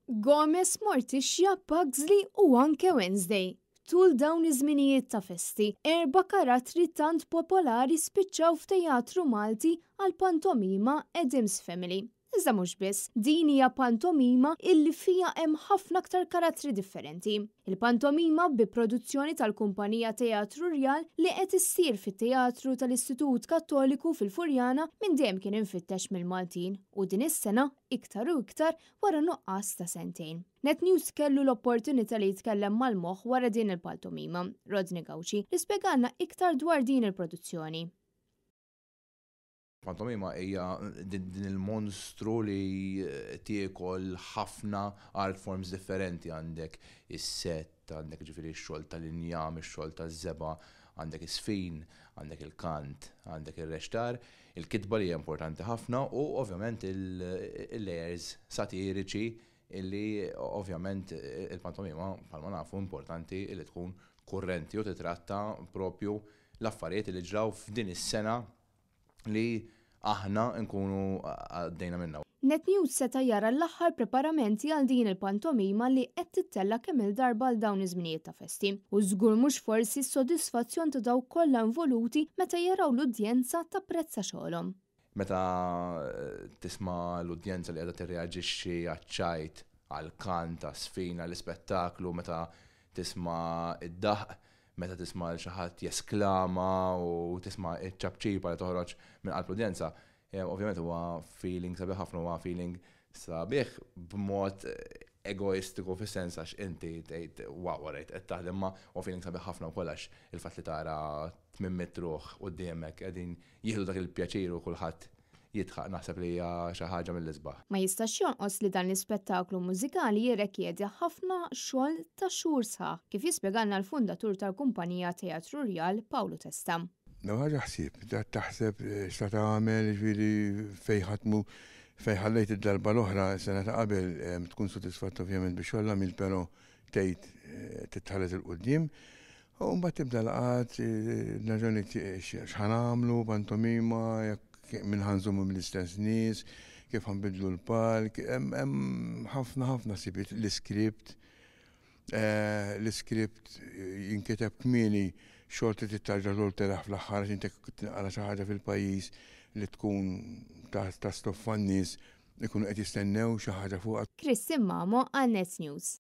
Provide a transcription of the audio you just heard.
Gomez, Morticia, Pugsley u anke Wednesday. Tul dawn iż-żminijiet ta' festi, 4 karattri tant popolari spiċċaw f'teatru Malti għal pantomima Adams Family. Iżda mhux biss, din hija pantomima illi fija hemm ħafna aktar karattri differenti. Il-pantomima bi produzzjoni tal-Kumpanija Teatru Rjal li qed issir fit-Teatru tal-Istitut Kattoliku fil-Furjana minn dejjem kien infittex mill-Maltin u din is-sena iktar u iktar wara nuqqas ta' sentejn. Net News kellu l-opportunità li jitkellem mal-moħħ wara din il-pantomima, Rodney Gawxi, li spjegalna iktar dwar din il-produzzjoni. Pantomima hija din il-monstru li tiekol ħafna art forms differenti, għandek is-sett, għandek ġifieri x-xogħol tal-injam, ix-xogħol taż-żeba, għandek is-sfin, għandek il-kant, għandek ir-rextar, il-kitba li hija importanti ħafna u ovvjament il-layers satiriċi illi ovvjament il-pantomima bħalma nafu importanti li tkun kurrenti u titratta propju l-affarijiet li ġraw f'din is-sena li aħna nkunu għaddejna minna. Net News seta' jara l-aħħar preparamenti għal din il-pantomima li qed tittella kemm il-darba għal dawn iż-żminijiet ta' festi. U żgur mhux forsi s-sodisfazzjon ta' dawk kollha involuti meta jaraw l-udjenza tapprezza xogħolhom. Meta tisma' l-udjenza li qiegħda tirreaġixxi għaċ-ċajt, għall-kant, għas-sfin, għall-ispettaklu, meta tisma' id-daħq, meta tisma' xi ħadd jesklama u tisma' iċ-ċabċipa li toħroġ minn qalb l-udjenza, ovvjament huwa feeling sabiħ ħafna, huwa feeling sabiħ b'mod egoistiku fis-sens għax inti tgħid wow rejt qed taħdem ma' huwa feeling sabiħ ħafna wkoll għax il-fatt li tara 800 ruħ quddiemek qegħdin jieħdu dak il-pjaċir u kulħadd jitħaq naħseb li hija xi ħaġa mill-isbaħ. Ma jistax jonqos li dan l-ispettaklu mużikali jirrikjedi ħafna xogħol ta' xhur sħaħ, kif jispjegalna l-fundatur tal-Kumpanija Teatru Rjal Pawlu Testa. Ħaġa ħsieb, taħseb x'ta tagħmel ġifieri fejn ħatmu fejn ħallejt id-darba l-oħra sena ta' qabel tkun sodisfatt ovvjament biex xogħol għamil però tgħid titħares il-qudiem. U mbagħad tibda laqgħat naġuni x'ħanamlu pantomima minħanżumu mill-istess nies, kif ħanbidlu l-palk, hemm ħafna sibiet l-iskript jinkiteb kmieni xogħol trid tarġa' l-teraħ fl-aħħar inti tinqara xi ħaġa fil-pajjiż li tkun ta' stoffa n-nies ikunu qed jistennew xi ħaġa fuqha. Chris Simmamo għal Net News.